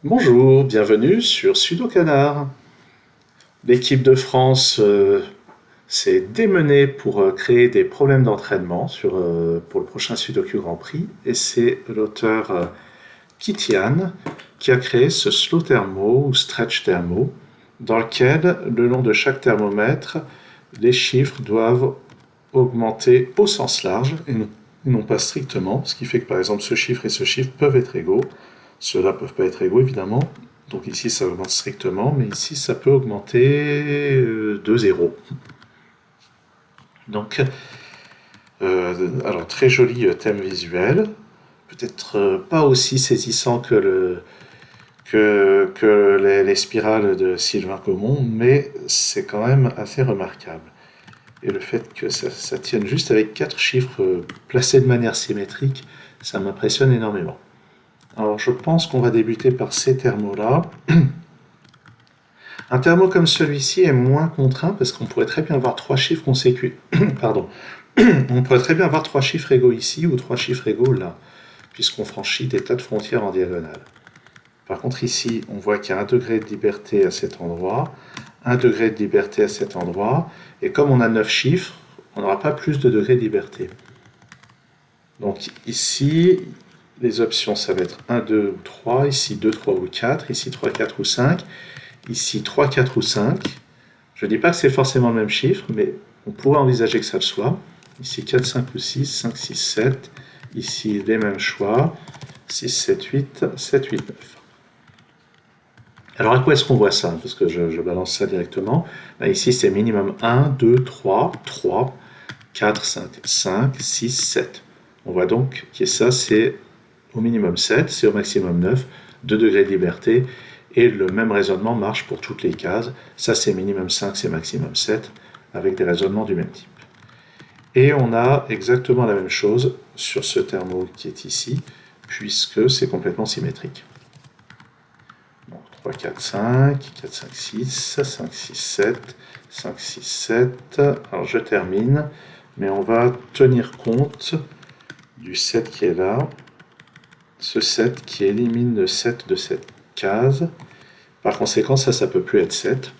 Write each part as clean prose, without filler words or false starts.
Bonjour, bienvenue sur Sudo Canard. L'équipe de France s'est démenée pour créer des problèmes d'entraînement pour le prochain Sudoku Grand Prix et c'est l'auteur Kitian qui a créé ce slow thermo ou stretch thermo dans lequel, le long de chaque thermomètre, les chiffres doivent augmenter au sens large et non pas strictement, ce qui fait que par exemple ce chiffre et ce chiffre peuvent être égaux. Ceux-là ne peuvent pas être égaux, évidemment. Donc ici, ça augmente strictement, mais ici, ça peut augmenter de 0. Donc, alors, très joli thème visuel. Peut-être pas aussi saisissant que les spirales de Sylvain Comon, mais c'est quand même assez remarquable. Et le fait que ça tienne juste avec 4 chiffres placés de manière symétrique, ça m'impressionne énormément. Alors je pense qu'on va débuter par ces thermos-là. Un thermo comme celui-ci est moins contraint parce qu'on pourrait très bien avoir 3 chiffres consécutifs. Pardon. On pourrait très bien avoir 3 chiffres égaux ici ou 3 chiffres égaux là, puisqu'on franchit des tas de frontières en diagonale. Par contre ici, on voit qu'il y a 1 degré de liberté à cet endroit, 1 degré de liberté à cet endroit, et comme on a 9 chiffres, on n'aura pas plus de degrés de liberté. Donc ici, les options, ça va être 1, 2 ou 3, ici 2, 3 ou 4, ici 3, 4 ou 5, ici 3, 4 ou 5. Je ne dis pas que c'est forcément le même chiffre, mais on pourrait envisager que ça le soit. Ici 4, 5 ou 6, 5, 6, 7. Ici les mêmes choix. 6, 7, 8, 7, 8, 9. Alors à quoi est-ce qu'on voit ça? Parce que je balance ça directement. Là, ici c'est minimum 1, 2, 3, 3, 4, 5, 5, 6, 7. On voit donc que ça c'est au minimum 7, c'est au maximum 9, 2 degrés de liberté, et le même raisonnement marche pour toutes les cases. Ça c'est minimum 5, c'est maximum 7, avec des raisonnements du même type. Et on a exactement la même chose sur ce thermo qui est ici, puisque c'est complètement symétrique. Donc 3, 4, 5, 4, 5, 6, 5, 6, 7, 5, 6, 7. Alors je termine, mais on va tenir compte du 7 qui est là, ce 7 qui élimine le 7 de cette case. Par conséquent, ça ne peut plus être 7.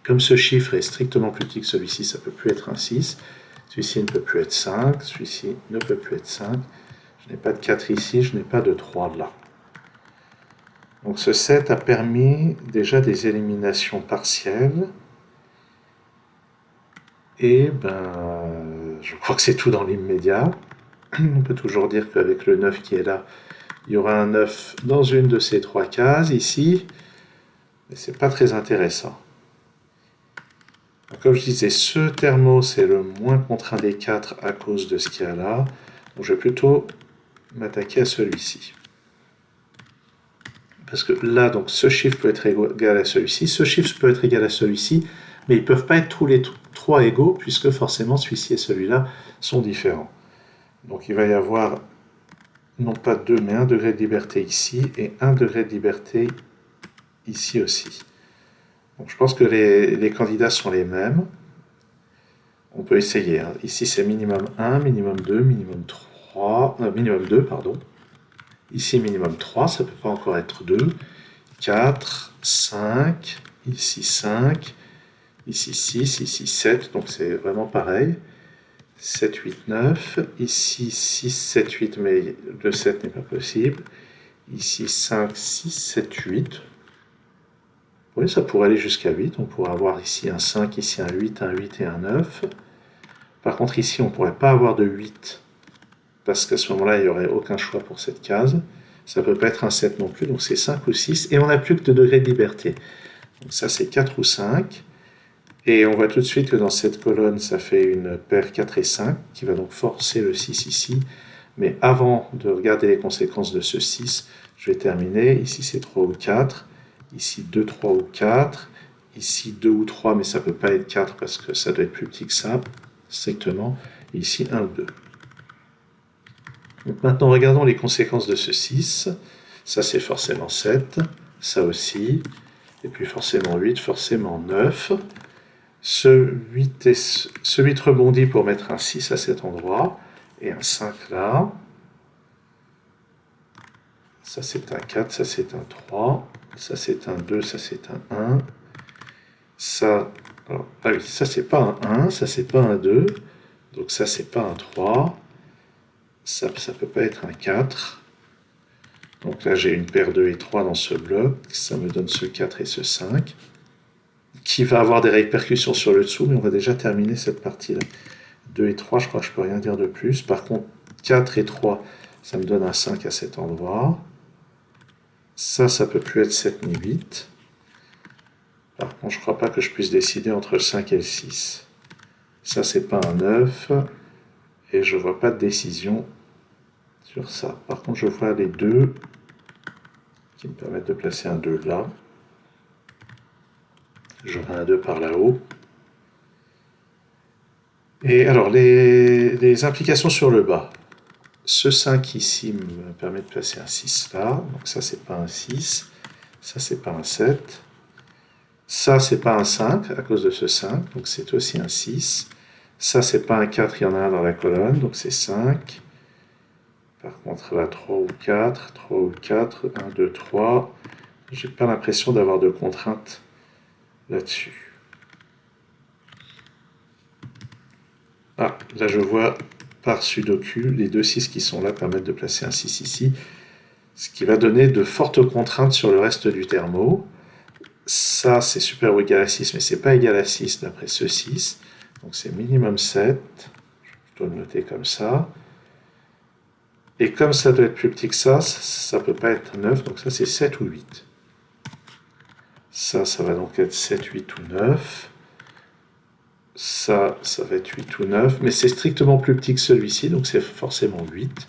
Comme ce chiffre est strictement plus petit que celui-ci, ça ne peut plus être un 6. Celui-ci ne peut plus être 5. Celui-ci ne peut plus être 5. Je n'ai pas de 4 ici, je n'ai pas de 3 là. Donc ce 7 a permis déjà des éliminations partielles. Et je crois que c'est tout dans l'immédiat. On peut toujours dire qu'avec le 9 qui est là, il y aura un 9 dans une de ces 3 cases ici. Mais ce n'est pas très intéressant. Donc, comme je disais, ce thermo, c'est le moins contraint des 4 à cause de ce qu'il y a là. Donc je vais plutôt m'attaquer à celui-ci. Parce que là, donc, ce chiffre peut être égal à celui-ci, ce chiffre peut être égal à celui-ci, mais ils ne peuvent pas être tous les 3 égaux, puisque forcément celui-ci et celui-là sont différents. Donc il va y avoir non pas 2, mais 1 degré de liberté ici, et 1 degré de liberté ici aussi. Donc je pense que les candidats sont les mêmes. On peut essayer. Hein. Ici c'est minimum 1, minimum 2, minimum 3, minimum 2, pardon. Ici minimum 3, ça ne peut pas encore être 2. 4, 5, ici 5, ici 6, ici 7, donc c'est vraiment pareil. 7, 8, 9, ici 6, 7, 8, mais le 7 n'est pas possible. Ici 5, 6, 7, 8. Oui, ça pourrait aller jusqu'à 8. On pourrait avoir ici un 5, ici un 8 et un 9. Par contre, ici, on ne pourrait pas avoir de 8, parce qu'à ce moment-là, il n'y aurait aucun choix pour cette case. Ça ne peut pas être un 7 non plus, donc c'est 5 ou 6. Et on n'a plus que 2 degrés de liberté. Donc ça, c'est 4 ou 5. Et on voit tout de suite que dans cette colonne, ça fait une paire 4 et 5, qui va donc forcer le 6 ici. Mais avant de regarder les conséquences de ce 6, je vais terminer. Ici, c'est 3 ou 4. Ici, 2, 3 ou 4. Ici, 2 ou 3, mais ça ne peut pas être 4 parce que ça doit être plus petit que ça, strictement. Et ici, 1 ou 2. Donc maintenant, regardons les conséquences de ce 6. Ça, c'est forcément 7. Ça aussi. Et puis forcément 8, forcément 9. Ce 8 rebondit pour mettre un 6 à cet endroit. Et un 5 là. Ça c'est un 4, ça c'est un 3, ça c'est un 2, ça c'est un 1. Ça, alors, ah oui, ça c'est pas un 1, ça c'est pas un 2, donc ça c'est pas un 3, ça peut pas être un 4. Donc là j'ai une paire 2 et 3 dans ce bloc, ça me donne ce 4 et ce 5, qui va avoir des répercussions sur le dessous, mais on va déjà terminer cette partie-là. 2 et 3, je crois que je peux rien dire de plus. Par contre, 4 et 3, ça me donne un 5 à cet endroit. Ça peut plus être 7 ni 8. Par contre, je crois pas que je puisse décider entre le 5 et le 6. Ça, c'est pas un 9. Et je vois pas de décision sur ça. Par contre, je vois les 2 qui me permettent de placer un 2 là. J'aurai un 2 par là-haut. Et alors, les implications sur le bas. Ce 5 ici me permet de placer un 6 là. Donc ça, c'est pas un 6. Ça, c'est pas un 7. Ça, c'est pas un 5 à cause de ce 5. Donc c'est aussi un 6. Ça, c'est pas un 4. Il y en a un dans la colonne. Donc c'est 5. Par contre, là, 3 ou 4. 3 ou 4. 1, 2, 3. J'ai pas l'impression d'avoir de contraintes là-dessus. Ah, là, je vois par Sudoku, les deux 6 qui sont là permettent de placer un 6 ici, ce qui va donner de fortes contraintes sur le reste du thermo. Ça, c'est super ou égal à 6, mais c'est pas égal à 6 d'après ce 6. Donc c'est minimum 7. Je dois le noter comme ça. Et comme ça doit être plus petit que ça peut pas être 9, donc ça c'est 7 ou 8. Ça va donc être 7, 8 ou 9. Ça va être 8 ou 9, mais c'est strictement plus petit que celui-ci, donc c'est forcément 8.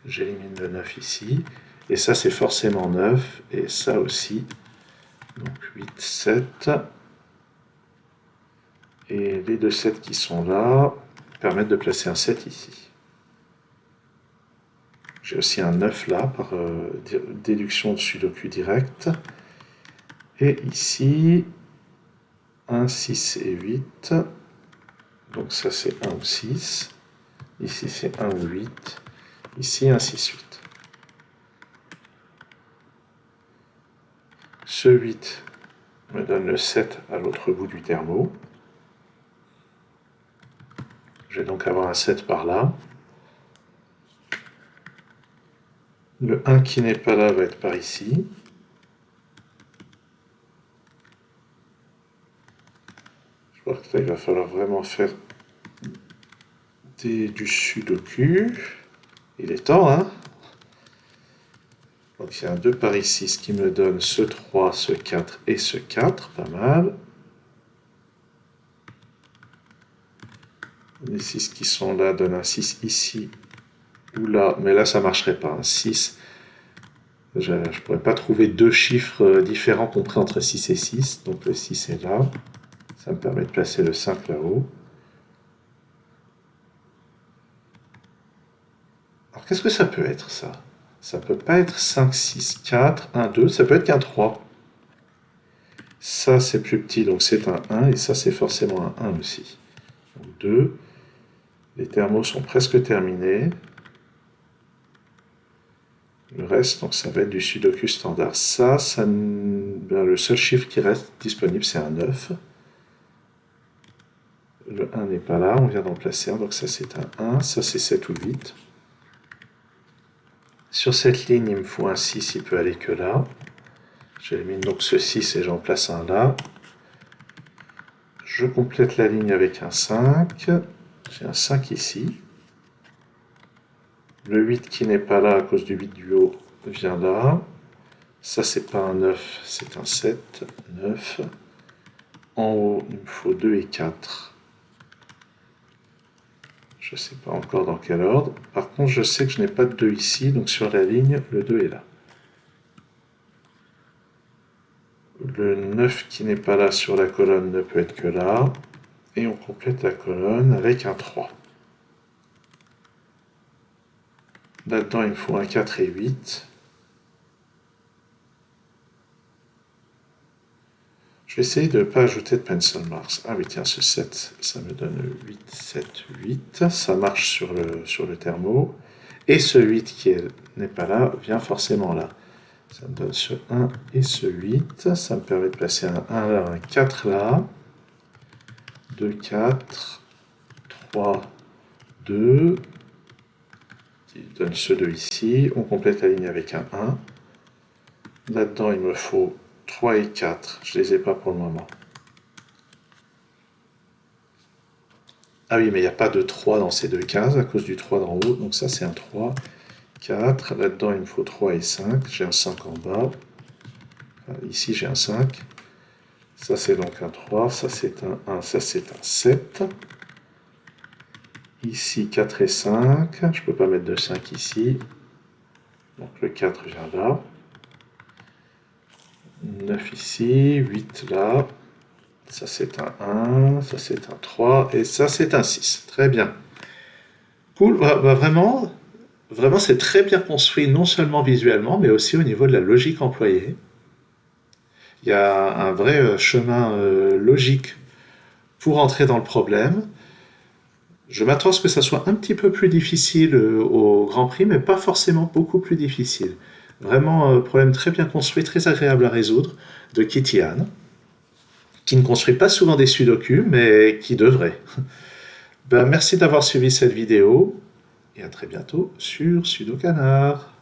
J'élimine le 9 ici. Et ça, c'est forcément 9, et ça aussi. Donc 8, 7. Et les deux 7 qui sont là permettent de placer un 7 ici. J'ai aussi un 9 là, par déduction de Sudoku direct. Et ici, 1, 6 et 8. Donc ça c'est 1 ou 6. Ici c'est 1 ou 8. Ici 1, 6, 8. Ce 8 me donne le 7 à l'autre bout du thermo. Je vais donc avoir un 7 par là. Le 1 qui n'est pas là va être par ici. Je vois que là, il va falloir vraiment faire du Sudoku. Il est temps, hein? Donc il y a un 2 par ici, ce qui me donne ce 3, ce 4 et ce 4, pas mal. Les 6 qui sont là donnent un 6 ici ou là, mais là ça ne marcherait pas. Un 6, je ne pourrais pas trouver deux chiffres différents compris entre 6 et 6, donc le 6 est là. Ça me permet de placer le 5 là-haut. Alors qu'est-ce que ça peut être ça? Ça peut pas être 5, 6, 4, 1, 2, ça peut être qu'un 3. Ça c'est plus petit, donc c'est un 1, et ça c'est forcément un 1 aussi. Donc 2. Les thermos sont presque terminés. Le reste, donc ça va être du Sudoku standard. Ben, le seul chiffre qui reste disponible, c'est un 9. Le 1 n'est pas là, on vient d'en placer un, donc ça c'est un 1, ça c'est 7 ou 8. Sur cette ligne, il me faut un 6, il peut aller que là. J'élimine donc ce 6 et j'en place un là. Je complète la ligne avec un 5. J'ai un 5 ici. Le 8 qui n'est pas là à cause du 8 du haut vient là. Ça, c'est pas un 9, c'est un 7. 9. En haut, il me faut 2 et 4. Je ne sais pas encore dans quel ordre. Par contre, je sais que je n'ai pas de 2 ici, donc sur la ligne, le 2 est là. Le 9 qui n'est pas là sur la colonne ne peut être que là. Et on complète la colonne avec un 3. Là-dedans, il me faut un 4 et 8. Je vais essayer de ne pas ajouter de pencil marks. Ah oui, tiens, ce 7, ça me donne 8, 7, 8. Ça marche sur le thermo. Et ce 8 qui n'est pas là vient forcément là. Ça me donne ce 1 et ce 8. Ça me permet de placer un 1 là, un 4 là. 2, 4, 3, 2. Qui donne ce 2 ici. On complète la ligne avec un 1. Là-dedans, il me faut 3 et 4. Je ne les ai pas pour le moment. Ah oui, mais il n'y a pas de 3 dans ces deux cases à cause du 3 d'en haut. Donc ça, c'est un 3, 4. Là-dedans, il me faut 3 et 5. J'ai un 5 en bas. Ici, j'ai un 5. Ça, c'est donc un 3. Ça, c'est un 1. Ça, c'est un 7. Ici, 4 et 5. Je ne peux pas mettre de 5 ici. Donc le 4 vient là. 9 ici. 8 là. Ça, c'est un 1. Ça, c'est un 3. Et ça, c'est un 6. Très bien. Cool. Vraiment, c'est très bien construit, non seulement visuellement, mais aussi au niveau de la logique employée. Il y a un vrai chemin logique pour entrer dans le problème. Je m'attends à ce que ça soit un petit peu plus difficile au Grand Prix, mais pas forcément beaucoup plus difficile. Vraiment, problème très bien construit, très agréable à résoudre, de Kitty Anne, qui ne construit pas souvent des sudoku, mais qui devrait. Ben, merci d'avoir suivi cette vidéo, et à très bientôt sur Sudocanard.